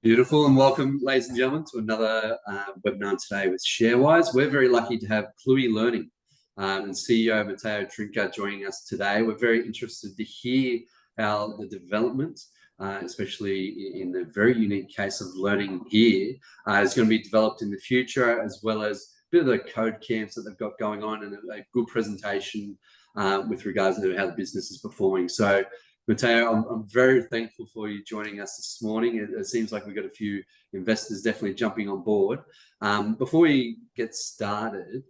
Beautiful, and welcome, ladies and gentlemen, to another webinar today with ShareWise. We're very lucky to have Cluey Learning and CEO Matteo Trinca joining us today. We're very interested to hear how the development, especially in the very unique case of learning here, is going to be developed in the future, as well as a bit of the code camps that they've got going on and a good presentation with regards to how the business is performing. So, Matteo, I'm very thankful for you joining us this morning. It seems like we've got a few investors definitely jumping on board. Before we get started,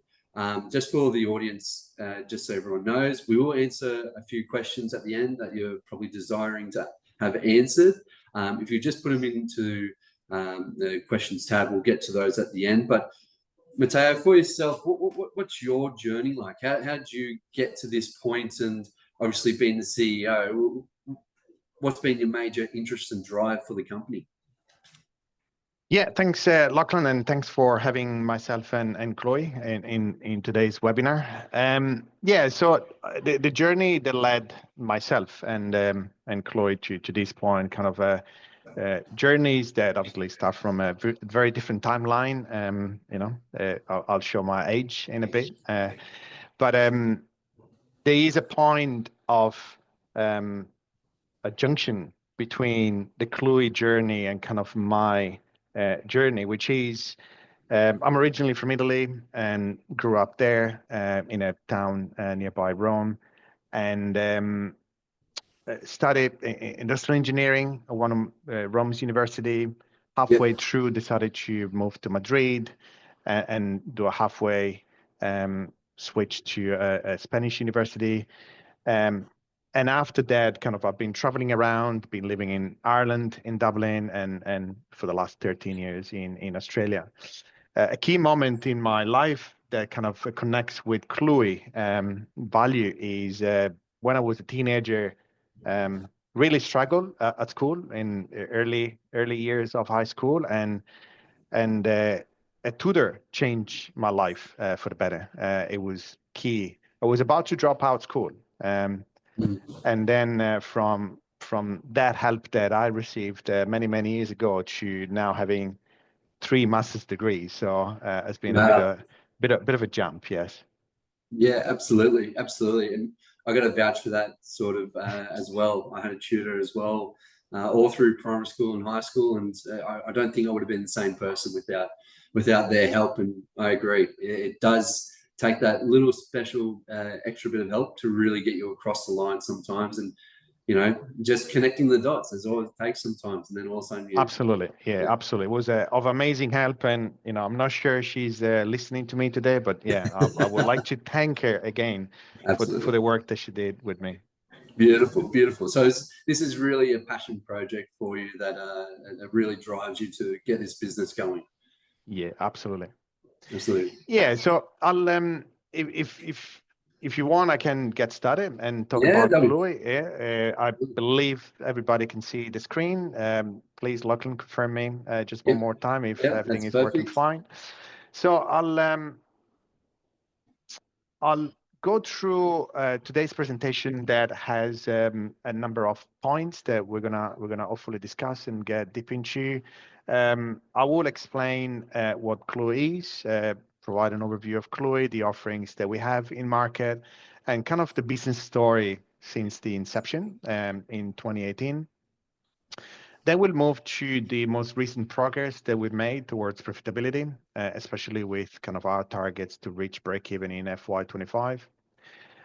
just for the audience, just so everyone knows, we will answer a few questions at the end that you're probably desiring to have answered. If you just put them into the questions tab, we'll get to those at the end. But Matteo, for yourself, what's your journey like? How did you get to this point? And obviously being the CEO, what's been your major interest and drive for the company? Yeah, thanks, Lachlan, and thanks for having myself and Chloe in today's webinar. So the journey that led myself and Chloe to this point, kind of journeys that obviously start from a very different timeline. I'll show my age in a bit, but there is a point of a junction between the Cluey journey and kind of my journey, which is I'm originally from Italy and grew up there in a town nearby Rome, and studied industrial engineering at one of Rome's university. Halfway through, decided to move to Madrid and do a halfway switch to a Spanish university. And after that, kind of, I've been traveling around, been living in Ireland, in Dublin, and for the last 13 years in Australia. A key moment in my life that kind of connects with Cluey value is when I was a teenager, really struggled at school in early years of high school, and a tutor changed my life for the better. It was key. I was about to drop out school. And then from that help that I received many years ago to now having 3 master's degrees, so it's been a bit of a jump, yes. Yeah, absolutely, and I got to vouch for that sort of as well. I had a tutor as well, all through primary school and high school, and I don't think I would have been the same person without their help. And I agree, it does take that little special extra bit of help to really get you across the line sometimes. And just connecting the dots is all it takes sometimes, and then all of a sudden absolutely, absolutely, it was of amazing help. And I'm not sure she's listening to me today, but I would like to thank her again for the work that she did with me. Beautiful. So this is really a passion project for you that really drives you to get this business going. Yeah, absolutely. Absolutely. Yeah, so I'll if you want, I can get started and talk about Cluey. I believe everybody can see the screen. Please, Lachlan, confirm me just one more time if everything is working fine. So I'll go through today's presentation that has a number of points that we're gonna hopefully discuss and get deep into. I will explain what Cluey is, provide an overview of Cluey, the offerings that we have in market, and kind of the business story since the inception in 2018. Then we'll move to the most recent progress that we've made towards profitability, especially with kind of our targets to reach break-even in FY25.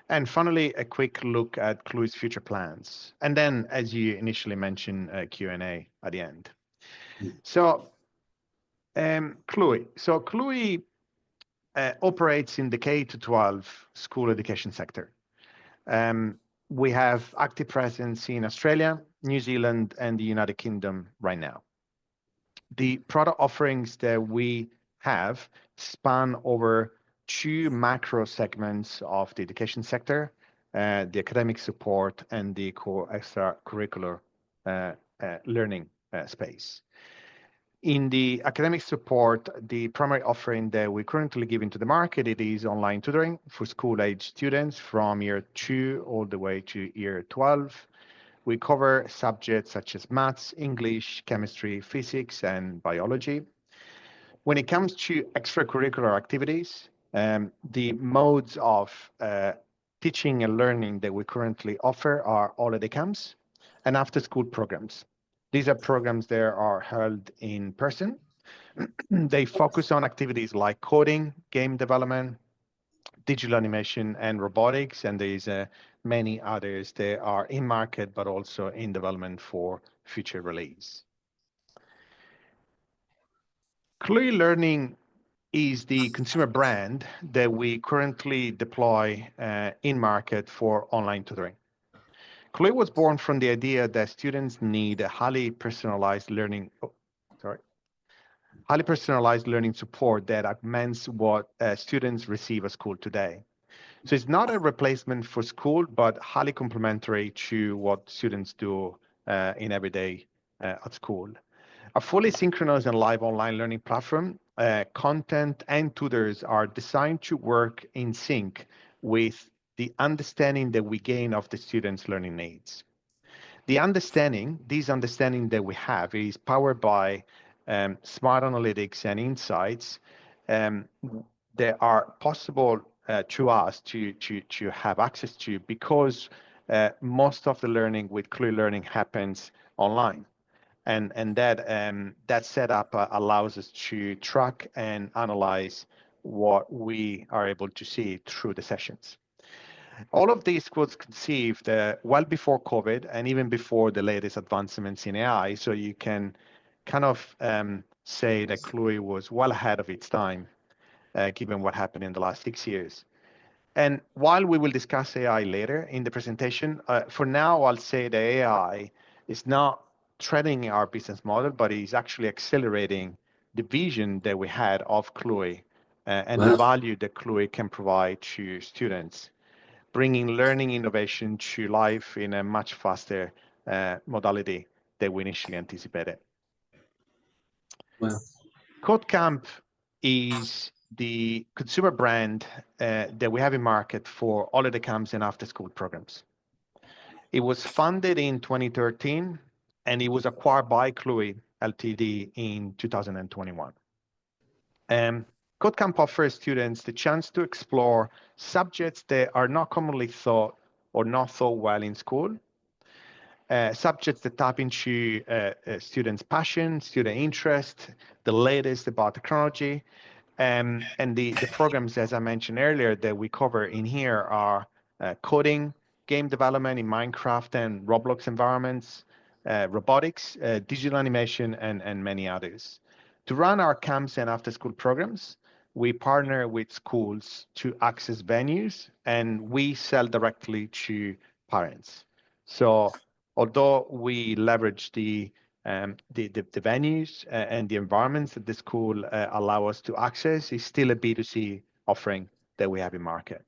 And finally, a quick look at Cluey's future plans. And then, as you initially mentioned, Q&A at the end. So, Cluey. So Cluey operates in the K-12 school education sector. We have active presence in Australia, New Zealand, and the United Kingdom right now. The product offerings that we have span over 2 macro segments of the education sector, the academic support and the core extracurricular learning space. In the academic support, the primary offering that we currently give into the market, it is online tutoring for school-age students from year 2 all the way to year 12. We cover subjects such as maths, English, chemistry, physics, and biology. When it comes to extracurricular activities, the modes of teaching and learning that we currently offer are holiday camps and after-school programs. These are programs that are held in person. They focus on activities like coding, game development, digital animation, and robotics, and there's many others that are in market but also in development for future release. Cluey Learning is the consumer brand that we currently deploy in market for online tutoring. Cluey was born from the idea that students need a highly personalized learning support that augments what students receive at school today. So it's not a replacement for school, but highly complementary to what students do in every day at school. A fully synchronous and live online learning platform, content and tutors are designed to work in sync with the understanding that we gain of the students' learning needs. This understanding that we have is powered by smart analytics and insights that are possible to us to have access to, because most of the learning with Cluey Learning happens online. And that setup allows us to track and analyze what we are able to see through the sessions. All of this was conceived well before COVID and even before the latest advancements in AI. So you can kind of say that Cluey was well ahead of its time, given what happened in the last 6 years. And while we will discuss AI later in the presentation, for now, I'll say that AI is not threatening our business model, but is actually accelerating the vision that we had of Cluey and the value that Cluey can provide to students, bringing learning innovation to life in a much faster modality than we initially anticipated. Wow. Cod Camp is the consumer brand that we have in market for holiday camps and after-school programs. It was funded in 2013, and it was acquired by Cluey Ltd in 2021. Cod Camp offers students the chance to explore subjects that are not commonly taught or not taught well in school, subjects that tap into students' passion, student interest, the latest about technology. And the programs, as I mentioned earlier, that we cover in here are coding, game development in Minecraft and Roblox environments, robotics, digital animation, and many others. To run our camps and after-school programs, we partner with schools to access venues, and we sell directly to parents. So although we leverage the venues and the environments that the school allow us to access, is still a B2C offering that we have in market.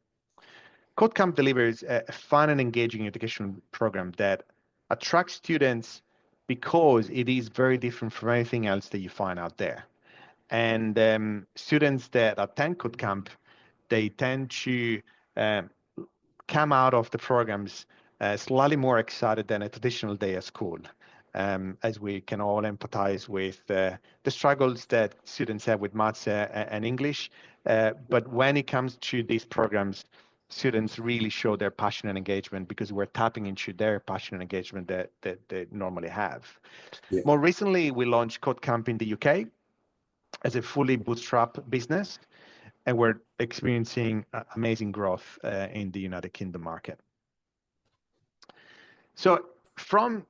Cod Camp delivers a fun and engaging education program that attracts students because it is very different from anything else that you find out there. And students that attend Cod Camp, they tend to come out of the programs slightly more excited than a traditional day at school, as we can all empathize with the struggles that students have with maths and English. But when it comes to these programs, students really show their passion and engagement because we're tapping into their passion and engagement that they normally have. Yeah. More recently, we launched Cod Camp in the UK as a fully bootstrap business, and we're experiencing amazing growth in the United Kingdom market. So from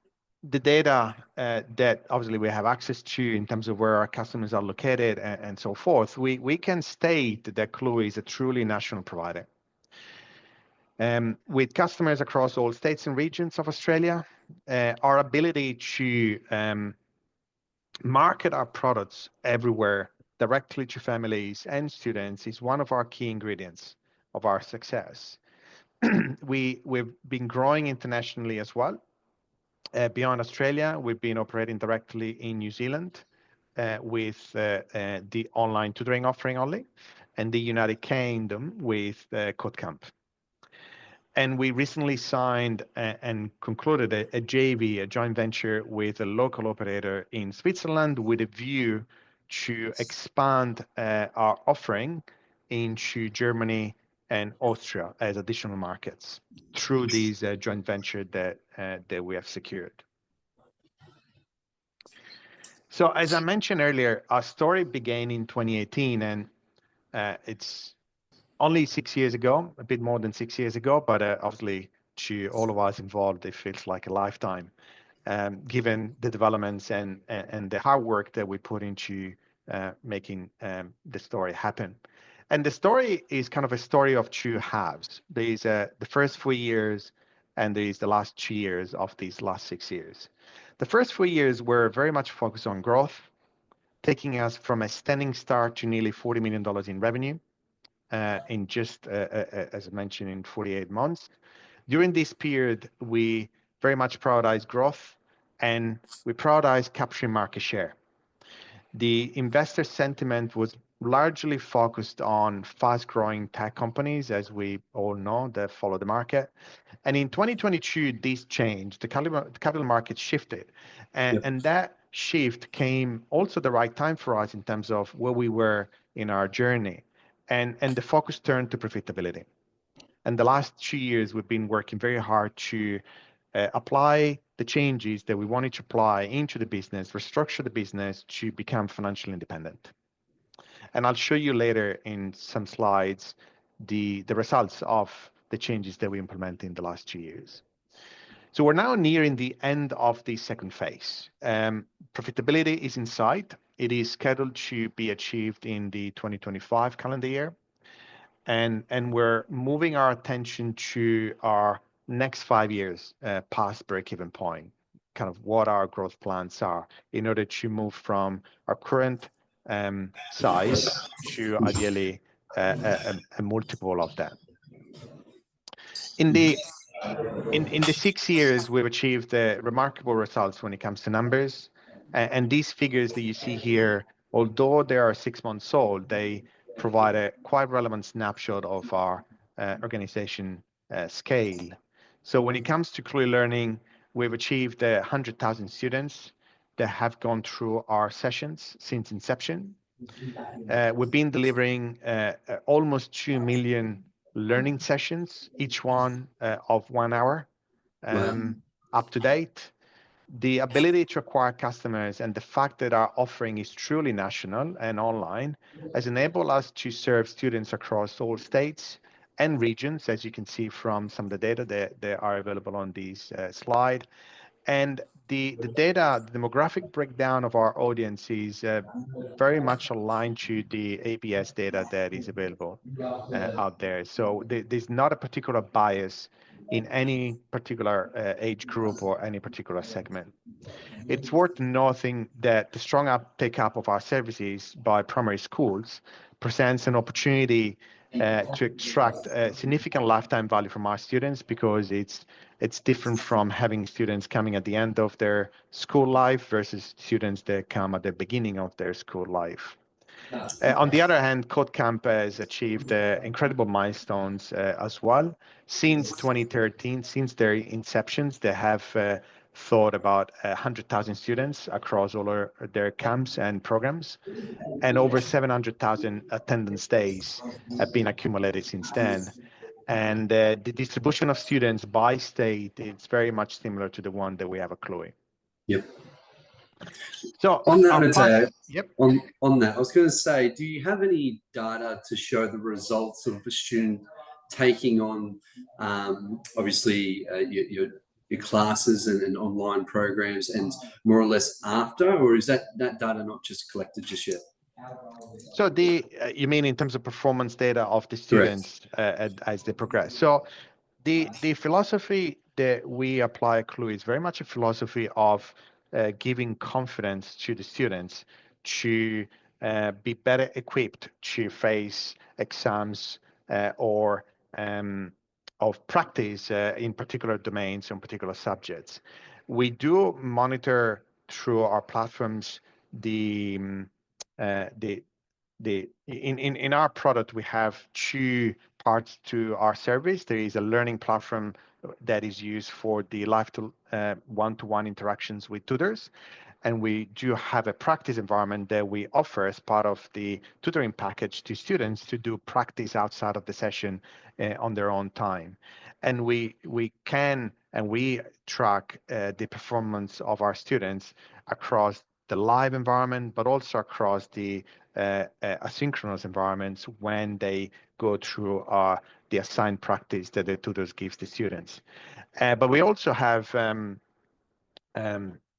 the data that obviously we have access to in terms of where our customers are located and so forth, we can state that Cluey is a truly national provider. With customers across all states and regions of Australia, our ability to market our products everywhere directly to families and students is one of our key ingredients of our success. We've been growing internationally as well. Beyond Australia, we've been operating directly in New Zealand with the online tutoring offering only, and the United Kingdom with Cod Camp. And we recently signed and concluded a JV, a joint venture with a local operator in Switzerland with a view to expand our offering into Germany and Austria as additional markets through these joint venture that we have secured. So as I mentioned earlier, our story began in 2018, and it's only 6 years ago, a bit more than 6 years ago, but obviously to all of us involved, it feels like a lifetime, given the developments and the hard work that we put into making the story happen. And the story is kind of a story of two halves. There's the first 4 years, and there's the last 2 years of these last 6 years. The first 4 years were very much focused on growth, taking us from a standing start to nearly $40 million in revenue in just, as I mentioned, in 48 months. During this period, we very much prioritized growth, and we prioritized capturing market share. The investor sentiment was largely focused on fast-growing tech companies, as we all know, that follow the market. And in 2022, this changed. The capital market shifted, and that shift came also the right time for us in terms of where we were in our journey, and the focus turned to profitability. And the last 2 years, we've been working very hard to apply the changes that we wanted to apply into the business, restructure the business to become financially independent. And I'll show you later in some slides the results of the changes that we implemented in the last 2 years. So we're now nearing the end of the second phase. Profitability is in sight. It is scheduled to be achieved in the 2025 calendar year. And we're moving our attention to our next 5 years past break-even point, kind of what our growth plans are in order to move from our current size to ideally a multiple of that. In the 6 years, we've achieved remarkable results when it comes to numbers. And these figures that you see here, although they are 6 months old, they provide a quite relevant snapshot of our organization scale. So when it comes to Cluey Learning, we've achieved 100,000 students that have gone through our sessions since inception. We've been delivering almost 2 million learning sessions, each one of 1 hour, up to date. The ability to acquire customers and the fact that our offering is truly national and online has enabled us to serve students across all states and regions, as you can see from some of the data that are available on this slide. And the data, the demographic breakdown of our audience is very much aligned to the ABS data that is available out there. So there's not a particular bias in any particular age group or any particular segment. It's worth noting that the strong uptake of our services by primary schools presents an opportunity to extract significant lifetime value from our students, because it's different from having students coming at the end of their school life versus students that come at the beginning of their school life. On the other hand, Cod Camp has achieved incredible milestones as well. Since 2013, since their inceptions, they have thought about 100,000 students across all their camps and programs, and over 700,000 attendance days have been accumulated since then. And the distribution of students by state is very much similar to the one that we have at Cluey. Yep. So on that, Matteo, yep. on that, I was going to say, do you have any data to show the results of a student taking on, obviously, your classes and online programs, and more or less after, or is that data not just collected just yet? So you mean in terms of performance data of the students as they progress? So the philosophy that we apply at Cluey is very much a philosophy of giving confidence to the students to be better equipped to face exams or of practice in particular domains and particular subjects. We do monitor through our platforms the in our product, we have two parts to our service. There is a learning platform that is used for the live to one-to-one interactions with tutors. And we do have a practice environment that we offer as part of the tutoring package to students to do practice outside of the session on their own time. And we track the performance of our students across the live environment, but also across the asynchronous environments when they go through the assigned practice that the tutors gives the students. But we also have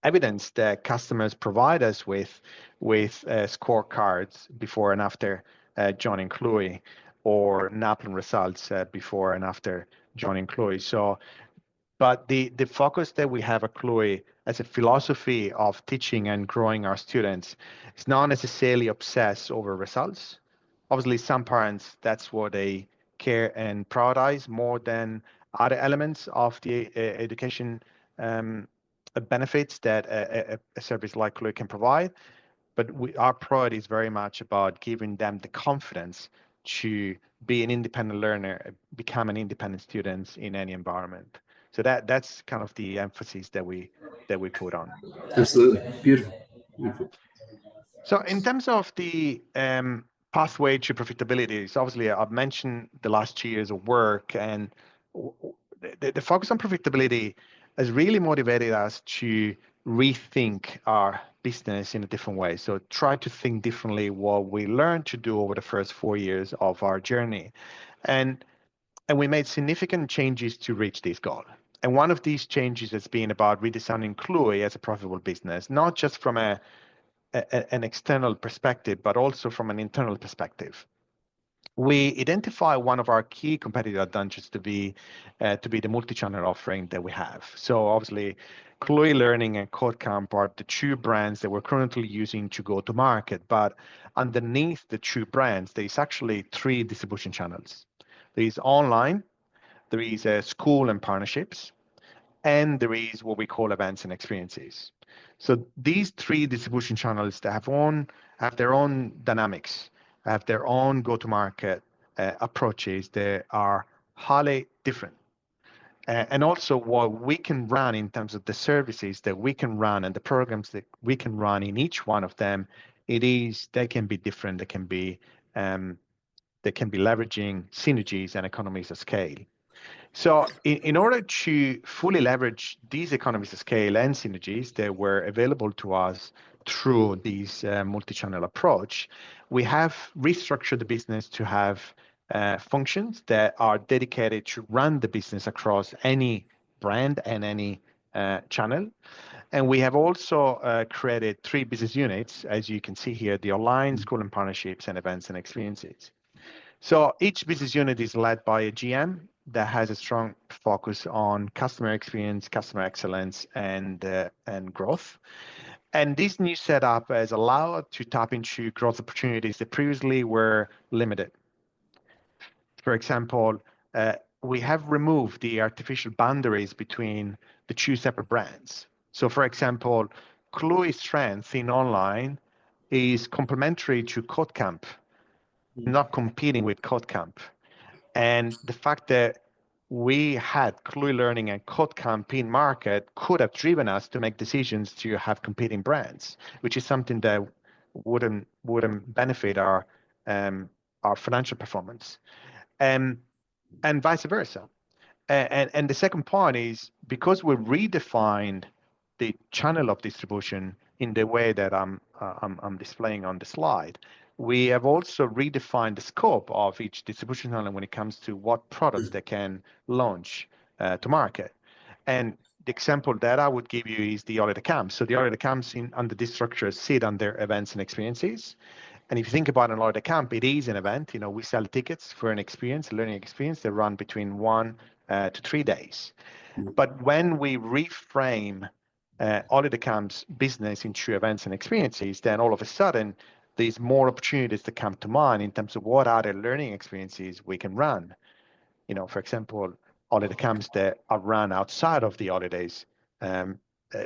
evidence that customers provide us with scorecards before and after joining Cluey, or NAPLAN results before and after joining Cluey. So, but the focus that we have at Cluey as a philosophy of teaching and growing our students is not necessarily obsessed over results. Obviously, some parents, that's what they care and prioritize more than other elements of the education benefits that a service like Cluey can provide. But our priority is very much about giving them the confidence to be an independent learner, become an independent student in any environment. So that's kind of the emphasis that we put on. Absolutely. Beautiful. Beautiful. So in terms of the pathway to profitability, so obviously I've mentioned the last 2 years of work, and the focus on profitability has really motivated us to rethink our business in a different way. So try to think differently what we learned to do over the first 4 years of our journey. And we made significant changes to reach this goal. And one of these changes has been about redesigning Cluey as a profitable business, not just from an external perspective, but also from an internal perspective. We identify one of our key competitive advantages to be the multi-channel offering that we have. So obviously, Cluey Learning and Cod Camp are the two brands that we're currently using to go to market. But underneath the two brands, there is actually 3 distribution channels. There is online, there is school and partnerships, and there is what we call events and experiences. So these 3 distribution channels, they have their own dynamics, have their own go-to-market approaches. They are highly different. And also what we can run in terms of the services that we can run and the programs that we can run in each one of them, they can be different. They can be leveraging synergies and economies of scale. So in order to fully leverage these economies of scale and synergies that were available to us through this multi-channel approach, we have restructured the business to have functions that are dedicated to run the business across any brand and any channel. And we have also created 3 business units, as you can see here: the online, school and partnerships, and events and experiences. So each business unit is led by a GM that has a strong focus on customer experience, customer excellence, and growth. And this new setup has allowed to tap into growth opportunities that previously were limited. For example, we have removed the artificial boundaries between the 2 separate brands. So for example, Cluey's strength in online is complementary to Cod Camp, not competing with Cod Camp. And the fact that we had Cluey Learning and Cod Camp in market could have driven us to make decisions to have competing brands, which is something that wouldn't benefit our financial performance, and vice versa. And the second point is, because we redefined the channel of distribution in the way that I'm displaying on the slide, we have also redefined the scope of each distribution channel when it comes to what products they can launch to market. And the example that I would give you is the holiday camps. So the holiday camps under this structure sit under events and experiences. And if you think about an holiday camp, it is an event. We sell tickets for an experience, a learning experience that run between 1 to 3 days. But when we reframe holiday camps business into events and experiences, then all of a sudden, there's more opportunities that come to mind in terms of what other learning experiences we can run. For example, holiday camps that are run outside of the holidays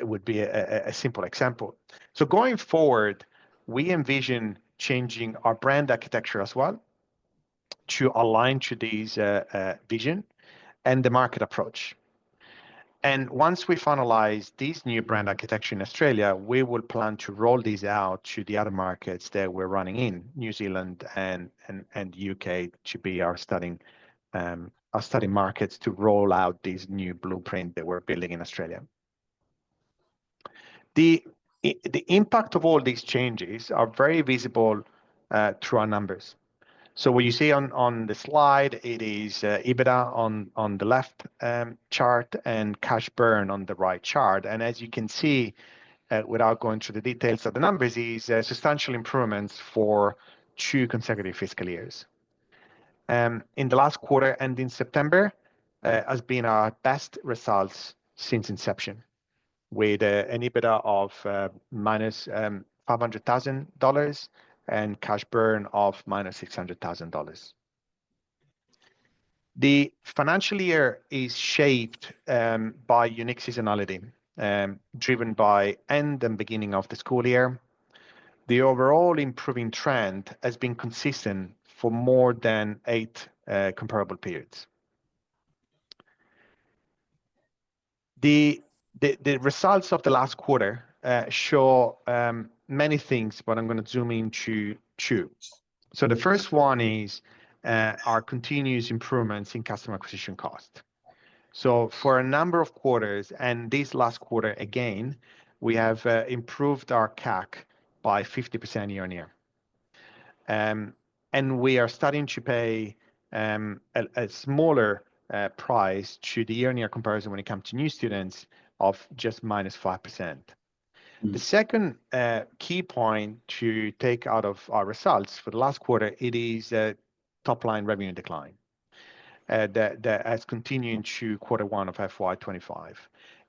would be a simple example. So going forward, we envision changing our brand architecture as well to align to this vision and the market approach. And once we finalize this new brand architecture in Australia, we will plan to roll these out to the other markets that we're running in, New Zealand and UK, to be our studying markets to roll out this new blueprint that we're building in Australia. The impact of all these changes are very visible through our numbers. So what you see on the slide, it is EBITDA on the left chart and cash burn on the right chart. And as you can see, without going through the details of the numbers, is substantial improvements for 2 consecutive fiscal years. In the last quarter and in September has been our best results since inception, with an EBITDA of minus $500,000 and cash burn of minus $600,000. The financial year is shaped by unique seasonality, driven by end and beginning of the school year. The overall improving trend has been consistent for more than 8 comparable periods. The results of the last quarter show many things, but I'm going to zoom into 2. So the first one is our continuous improvements in customer acquisition cost. So for a number of quarters, and this last quarter again, we have improved our CAC by 50% year on year. And we are starting to pay a smaller price to the year-on-year comparison when it comes to new students of just minus 5%. The second key point to take out of our results for the last quarter, it is a top-line revenue decline that has continued to Q1 of FY25.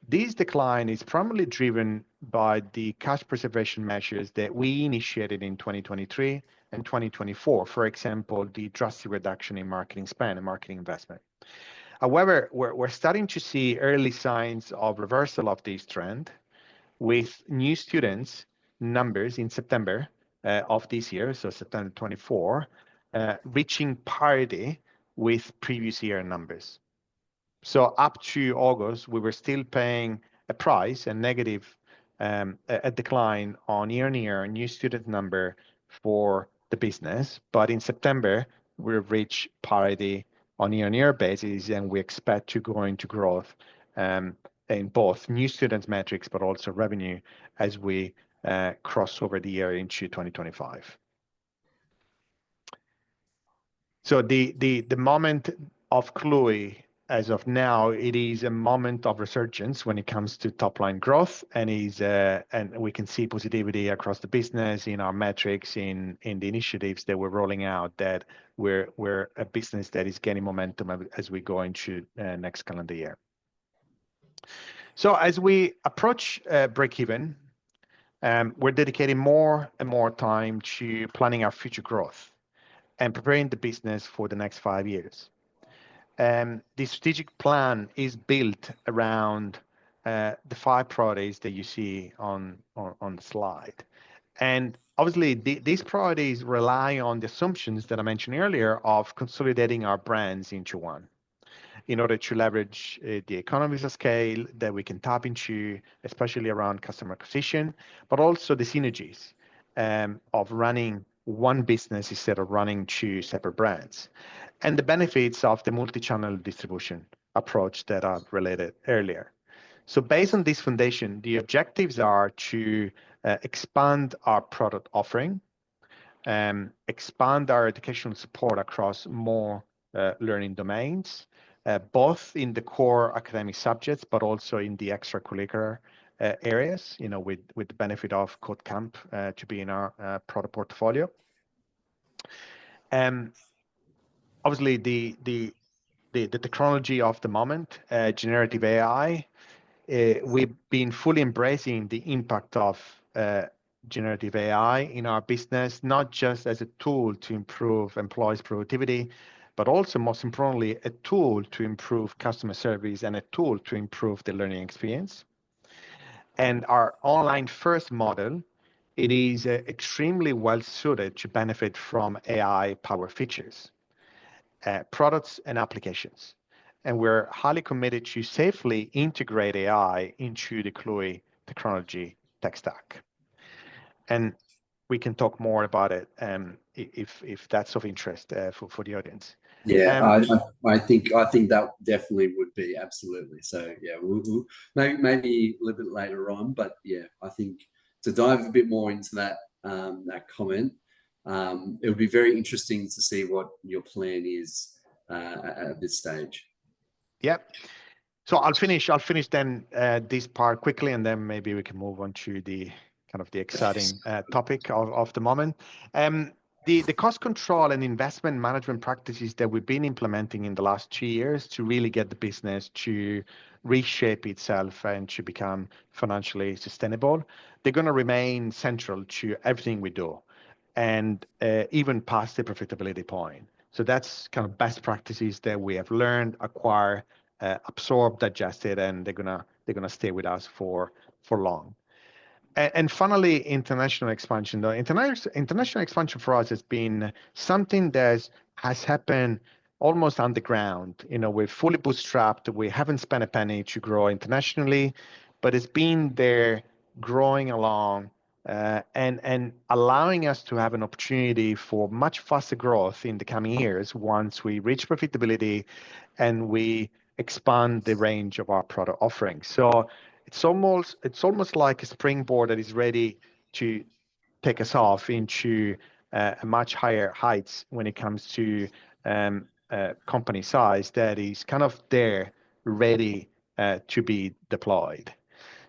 This decline is primarily driven by the cash preservation measures that we initiated in 2023 and 2024. For example, the drastic reduction in marketing spend and marketing investment. However, we're starting to see early signs of reversal of this trend, with new students numbers in September of this year, so September 24, reaching parity with previous year numbers. So up to August, we were still paying a price, a negative, a decline on year-on-year new student number for the business. But in September, we've reached parity on year-on-year basis, and we expect to go into growth in both new students metrics, but also revenue as we cross over the year into 2025. So the moment of Cluey, as of now, it is a moment of resurgence when it comes to top line growth, and we can see positivity across the business in our metrics, in the initiatives that we're rolling out, that we're a business that is gaining momentum as we go into next calendar year. So as we approach break-even, we're dedicating more and more time to planning our future growth and preparing the business for the next 5 years. The strategic plan is built around the 5 priorities that you see on the slide. And obviously, these priorities rely on the assumptions that I mentioned earlier of consolidating our brands into one, in order to leverage the economies of scale that we can tap into, especially around customer acquisition, but also the synergies of running one business instead of running 2 separate brands, and the benefits of the multi-channel distribution approach that I've related earlier. So based on this foundation, the objectives are to expand our product offering, expand our educational support across more learning domains, both in the core academic subjects, but also in the extracurricular areas, with the benefit of Cod Camp to be in our product portfolio. Obviously, the technology of the moment, generative AI, we've been fully embracing the impact of generative AI in our business, not just as a tool to improve employees' productivity, but also, most importantly, a tool to improve customer service and a tool to improve the learning experience. And our online first model it is extremely well suited to benefit from AI power features, products and applications. And we're highly committed to safely integrate AI into the Cluey technology tech stack. And we can talk more about it if that's of interest for the audience. Yeah, I think that definitely would be, absolutely. So yeah, we'll maybe a little bit later on, but yeah, I think to dive a bit more into that that comment, it would be very interesting to see what your plan is at this stage. Yep. So I'll finish then this part quickly, and then maybe we can move on to the kind of the exciting topic of the moment. The cost control and investment management practices that we've been implementing in the last 2 years to really get the business to reshape itself and to become financially sustainable, they're going to remain central to everything we do, and even past the profitability point. So that's kind of best practices that we have learned, acquired, absorbed, digested, and they're gonna stay with us for long. And finally, international expansion. The international expansion for us has been something that has happened almost underground. You know, we're fully bootstrapped. We haven't spent a penny to grow internationally, but it's been there growing along and allowing us to have an opportunity for much faster growth in the coming years once we reach profitability and we expand the range of our product offerings. So it's almost like a springboard that is ready to take us off into a much higher heights when it comes to company size that is kind of there, ready to be deployed.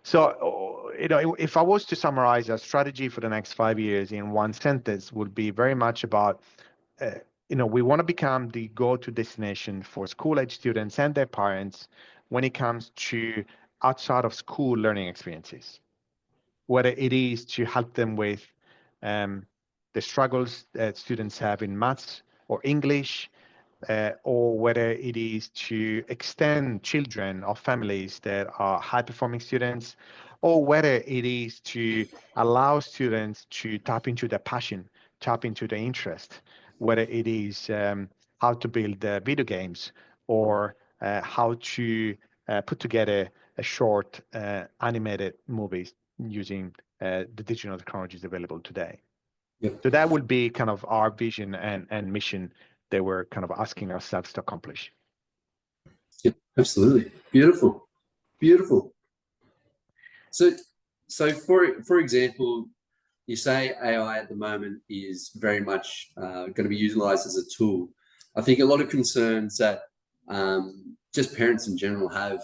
So, you know, if I was to summarize our strategy for the next 5 years in one sentence, would be very much about, you know, we want to become the go-to destination for school-age students and their parents when it comes to outside of school learning experiences, whether it is to help them with the struggles that students have in maths or English, or whether it is to extend children or families that are high-performing students, or whether it is to allow students to tap into their passion, tap into their interest, whether it is how to build video games or how to put together a short animated movies using the digital technologies available today. Yep. So that would be kind of our vision and mission that we're kind of asking ourselves to accomplish. Yep, absolutely. Beautiful. Beautiful. So for example, you say AI at the moment is very much going to be utilized as a tool. I think a lot of concerns that just parents in general have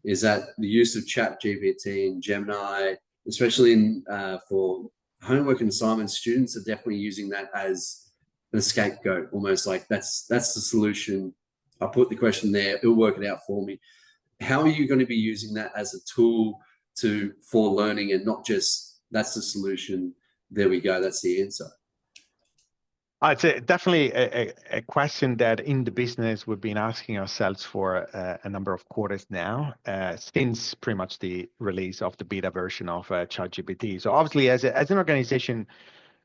is that the use of ChatGPT and Gemini, especially in for homework and assignments, students are definitely using that as a scapegoat, almost like that's the solution. I put the question there, it'll work it out for me. How are you going to be using that as a tool for learning and not just that's the solution, there we go, that's the answer? I'd say definitely a question that in the business we've been asking ourselves for a number of quarters now, since pretty much the release of the beta version of ChatGPT. So obviously, as an organization,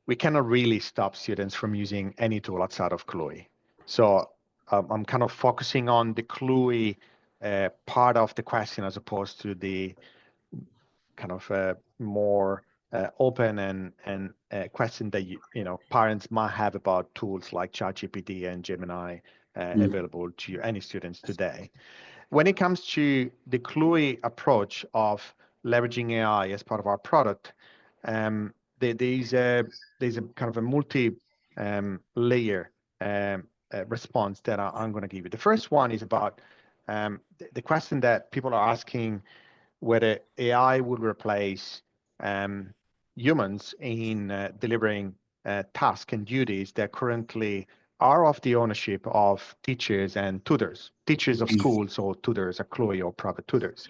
we cannot really stop students from using any tool outside of Cluey. So I'm kind of focusing on the Cluey part of the question as opposed to the kind of more open and question that you know parents might have about tools like ChatGPT and Gemini available to any students today. When it comes to the Cluey approach of leveraging AI as part of our product, there's a kind of a multi layer response that I'm going to give you. The first one is about the question that people are asking whether AI would replace humans in delivering tasks and duties that currently are of the ownership of teachers and tutors, teachers of schools or tutors at Cluey or private tutors.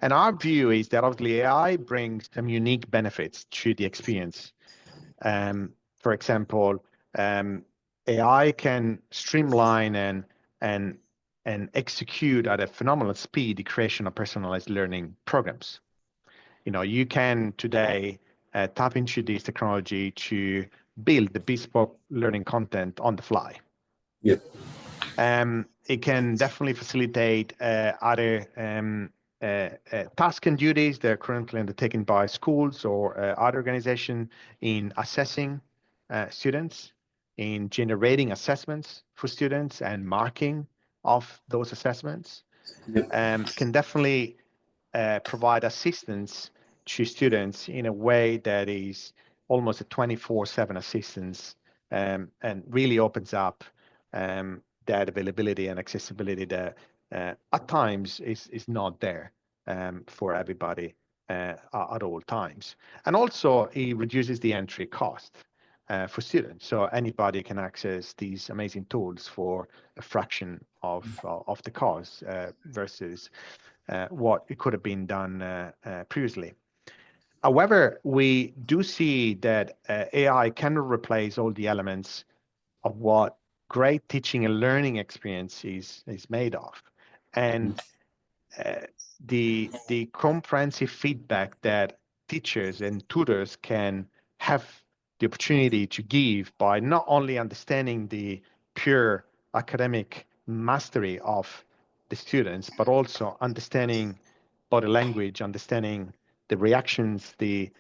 And our view is that obviously AI brings some unique benefits to the experience. For example, AI can streamline and execute at a phenomenal speed the creation of personalized learning programs. You know, you can today tap into this technology to build the bespoke learning content on the fly. Yeah. It can definitely facilitate other tasks and duties that are currently undertaken by schools or other organizations in assessing students, in generating assessments for students and marking of those assessments. Can definitely provide assistance to students in a way that is almost a 24/7 assistance, and really opens up that availability and accessibility that at times is not there for everybody at all times. And also it reduces the entry cost for students. So anybody can access these amazing tools for a fraction of the cost versus what it could have been done previously. However, we do see that AI cannot replace all the elements of what great teaching and learning experience is made of. And the comprehensive feedback that teachers and tutors can have the opportunity to give by not only understanding the pure academic mastery of the students, but also understanding body language, understanding the reactions, the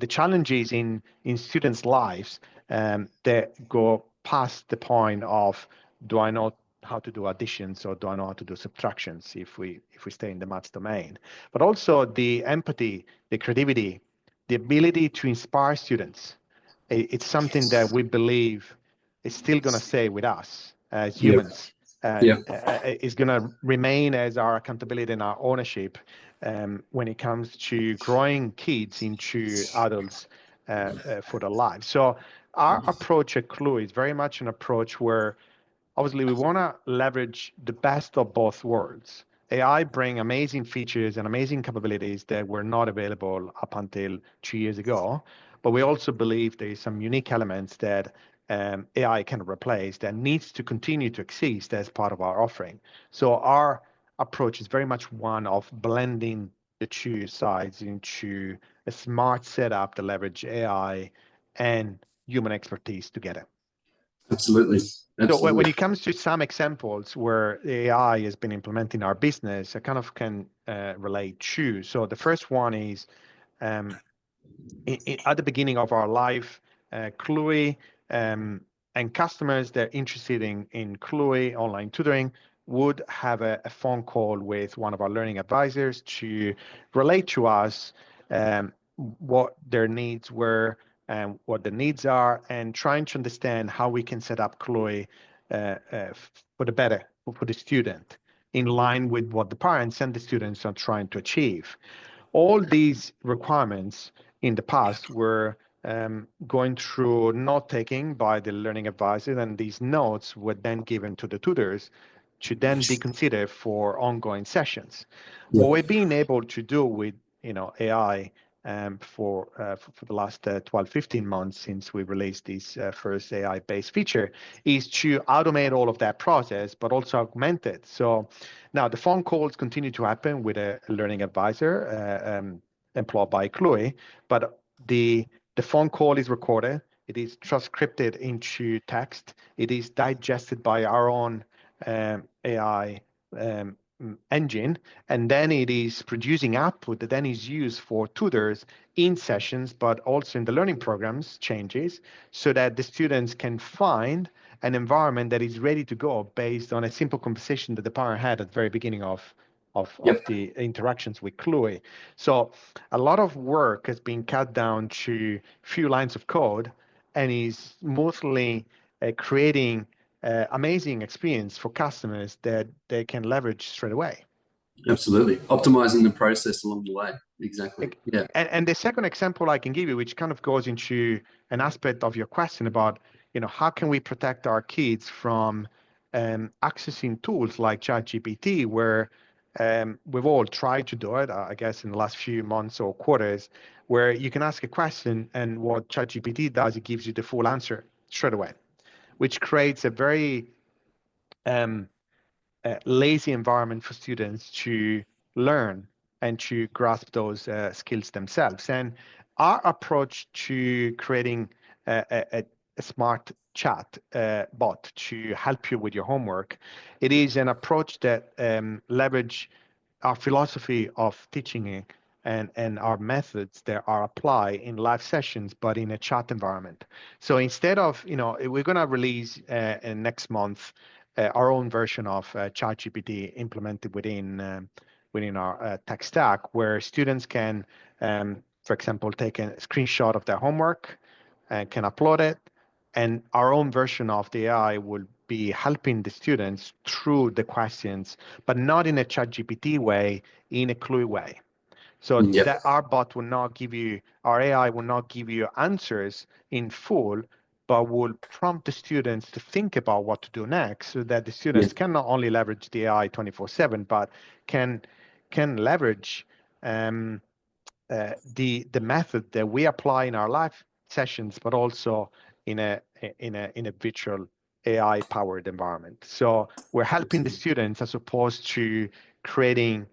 challenges in students' lives that go past the point of, do I know how to do additions or do I know how to do subtractions if we stay in the maths domain? But also the empathy, the creativity, the ability to inspire students. It's something that we believe is still going to stay with us as humans. Is going to remain as our accountability and our ownership when it comes to growing kids into adults for their lives. So our approach at Cluey is very much an approach where obviously we want to leverage the best of both worlds. AI bring amazing features and amazing capabilities that were not available up until 2 years ago, but we also believe there is some unique elements that AI can replace that needs to continue to exist as part of our offering. So our approach is very much one of blending the two sides into a smart setup to leverage AI and human expertise together. Absolutely. So when it comes to some examples where AI has been implemented in our business, I kind of can relate to. So the first one is at the beginning of our life, Cluey and customers that are interested in Cluey online tutoring would have a phone call with one of our learning advisors to relate to us what their needs were and what the needs are, and trying to understand how we can set up Cluey for the better for the student, in line with what the parents and the students are trying to achieve. All these requirements in the past were going through note-taking by the learning advisor, and these notes were then given to the tutors to then be considered for ongoing sessions. What we've been able to do with AI for the last 12, 15 months since we released this first AI-based feature is to automate all of that process, but also augment it. So now the phone calls continue to happen with a learning advisor employed by Cluey, but the phone call is recorded. It is transcribed into text. It is digested by our own AI engine, and then it is producing output that then is used for tutors in sessions, but also in the learning programs changes, so that the students can find an environment that is ready to go based on a simple conversation that the parent had at the very beginning of the interactions with Cluey. So a lot of work has been cut down to few lines of code, and is mostly creating amazing experience for customers that they can leverage straight away. Absolutely. Optimizing the process along the way. Exactly. Yeah. And the second example I can give you, which kind of goes into an aspect of your question about, how can we protect our kids from accessing tools like ChatGPT, where we've all tried to do it, I guess, in the last few months or quarters, where you can ask a question and what ChatGPT does, it gives you the full answer straight away, which creates a very lazy environment for students to learn and to grasp those skills themselves. And our approach to creating a smart chat bot to help you with your homework, it is an approach that leverage our philosophy of teaching and our methods that are applied in live sessions, but in a chat environment. So instead of, we're going to release next month our own version of ChatGPT implemented within our tech stack, where students can, for example, take a screenshot of their homework and can upload it. And our own version of the AI will be helping the students through the questions, but not in a ChatGPT way, in a Cluey way. So Yep. that our bot will not give you, our AI will not give you answers in full, but will prompt the students to think about what to do next, so that the students can not only leverage the AI 24/7, but can leverage the method that we apply in our live sessions, but also in a virtual AI powered environment. So we're helping the students as opposed to creating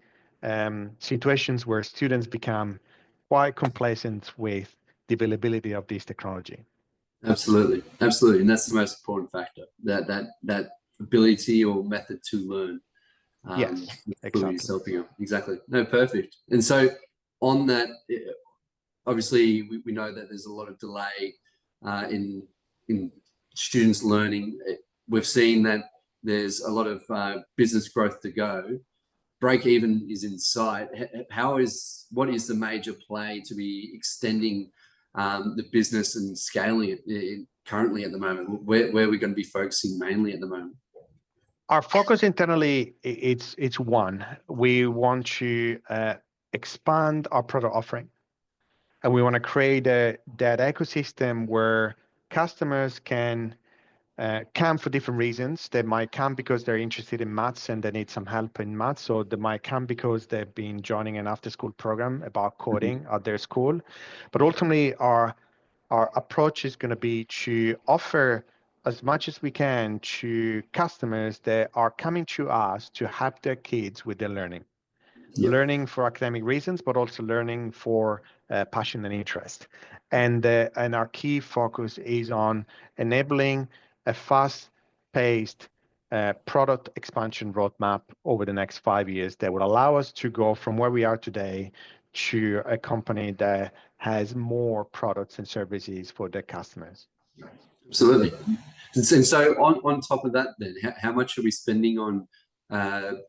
situations where students become quite complacent with the availability of this technology. Absolutely, absolutely, and that's the most important factor. That ability or method to learn. Yes, exactly. Helping you. Exactly. No, perfect. And so on that, obviously we know that there's a lot of delay in students learning. We've seen that there's a lot of business growth to go. Break even is in sight. What is the major play to be extending the business and scaling it currently at the moment? Where are we going to be focusing mainly at the moment? Our focus internally, it's one. We want to expand our product offering, and we want to create that ecosystem where customers can come for different reasons. They might come because they're interested in maths and they need some help in maths, or they might come because they've been joining an after-school program about coding at their school. But ultimately, our approach is going to be to offer as much as we can to customers that are coming to us to help their kids with their learning. Yep. Learning for academic reasons, but also learning for passion and interest. And our key focus is on enabling a fast-paced product expansion roadmap over the next 5 years that will allow us to go from where we are today to a company that has more products and services for their customers. Absolutely. And so on top of that, then, how much are we spending on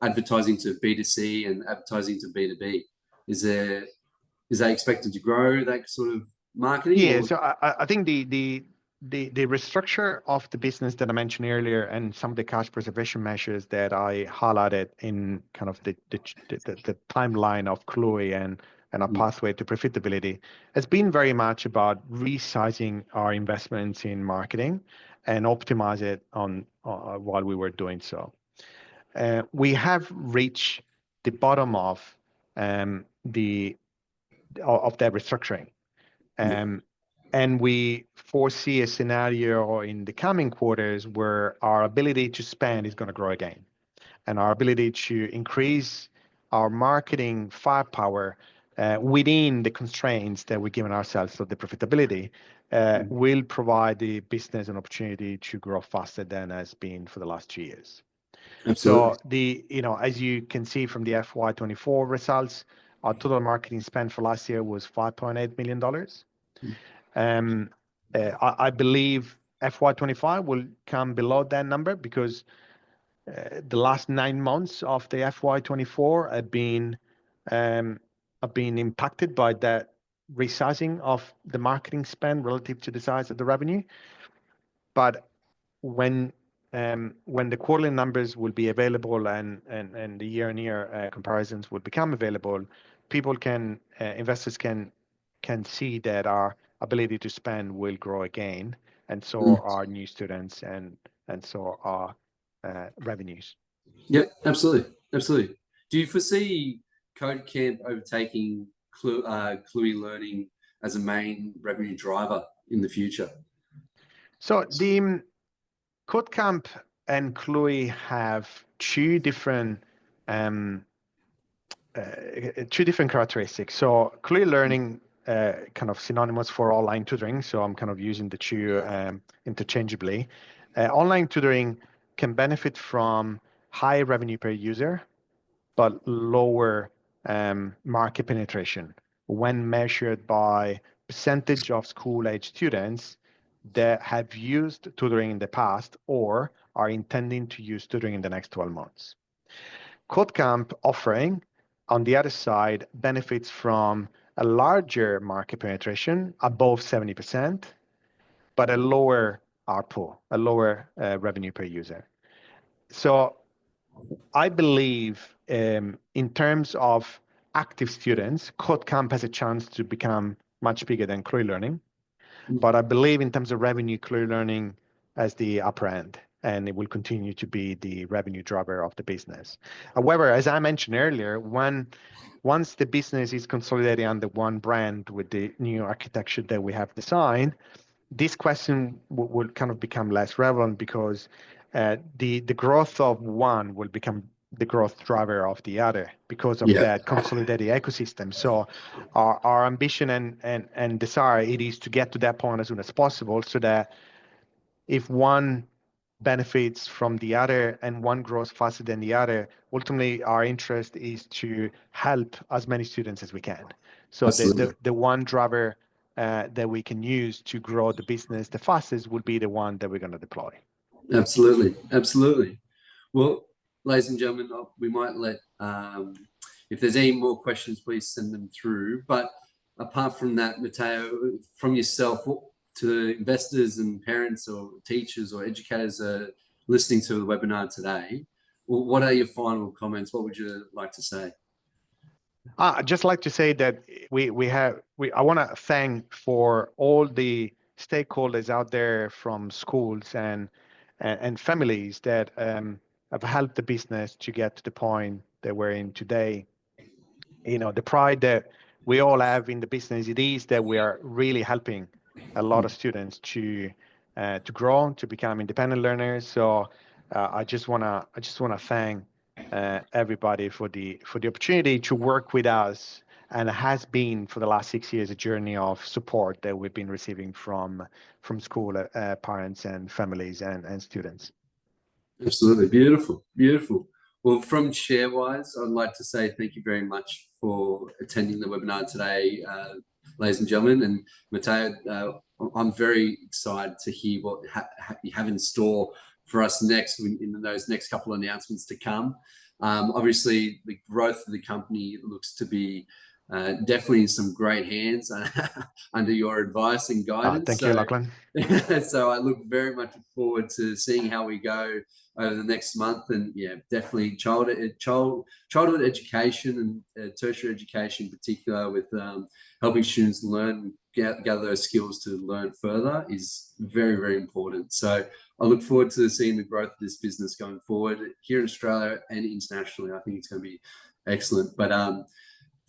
advertising to B2C and advertising to B2B? Is that expected to grow, that sort of marketing? Yeah, so I think the restructure of the business that I mentioned earlier and some of the cash preservation measures that I highlighted in kind of the timeline of Cluey and our pathway to profitability has been very much about resizing our investments in marketing and optimize it on while we were doing so. We have reached the bottom of that restructuring. And we foresee a scenario in the coming quarters where our ability to spend is going to grow again. And our ability to increase our marketing firepower within the constraints that we've given ourselves for the profitability will provide the business an opportunity to grow faster than has been for the last 2 years. Absolutely. So as you can see from the FY24 results, our total marketing spend for last year was $5.8 million. I believe FY25 will come below that number because the last 9 months of the FY24 have been impacted by that resizing of the marketing spend relative to the size of the revenue. But when the quarterly numbers will be available and the year-on-year comparisons will become available, investors can see that our ability to spend will grow again, and so our new students and so our revenues. Yep, absolutely, absolutely. Do you foresee Cod Camp overtaking Cluey Learning as a main revenue driver in the future? So the Cod Camp and Cluey have two different two different characteristics. So Cluey Learning, kind of synonymous for online tutoring. So I'm kind of using the two interchangeably. Online tutoring can benefit from high revenue per user, but lower market penetration when measured by percentage of school-age students that have used tutoring in the past or are intending to use tutoring in the next 12 months. Cod Camp offering, on the other side, benefits from a larger market penetration, above 70%, but a lower ARPU, a lower revenue per user. So I believe in terms of active students, Cod Camp has a chance to become much bigger than Cluey Learning. But I believe in terms of revenue, Cluey Learning as the upper end, and it will continue to be the revenue driver of the business. However, as I mentioned earlier, once the business is consolidated under one brand with the new architecture that we have designed, this question will kind of become less relevant because the growth of one will become the growth driver of the other because of that consolidated ecosystem. So our ambition and desire it is to get to that point as soon as possible, so that if one benefits from the other and one grows faster than the other, ultimately our interest is to help as many students as we can. So the one driver that we can use to grow the business the fastest will be the one that we're going to deploy. Absolutely, absolutely. Well, ladies and gentlemen, we might let, if there's any more questions, please send them through. But apart from that, Matteo, from yourself, what to investors and parents or teachers or educators are listening to the webinar today, what are your final comments? What would you like to say? I'd just like to say that I want to thank for all the stakeholders out there from schools and families that have helped the business to get to the point that we're in today. You know, the pride that we all have in the business, it is that we are really helping a lot of students to grow, to become independent learners. So I just wanna thank everybody for the opportunity to work with us, and it has been for the last 6 years a journey of support that we've been receiving from school parents and families and students. Absolutely, beautiful, beautiful. Well, from ShareWise, I'd like to say thank you very much for attending the webinar today, ladies and gentlemen. And Matteo, I'm very excited to hear what you have in store for us next in those next couple of announcements to come. Obviously, the growth of the company looks to be definitely in some great hands under your advice and guidance. Thank you, Lachlan. So I look very much forward to seeing how we go over the next month. And yeah, definitely childhood education and tertiary education in particular, with helping students learn, gather those skills to learn further, is very, very important. So I look forward to seeing the growth of this business going forward here in Australia and internationally. I think it's going to be excellent. But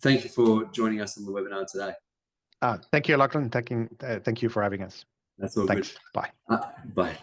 thank you for joining us on the webinar today. Thank you, Lachlan. Thank you for having us. That's all. Thanks. Good. Bye. Bye.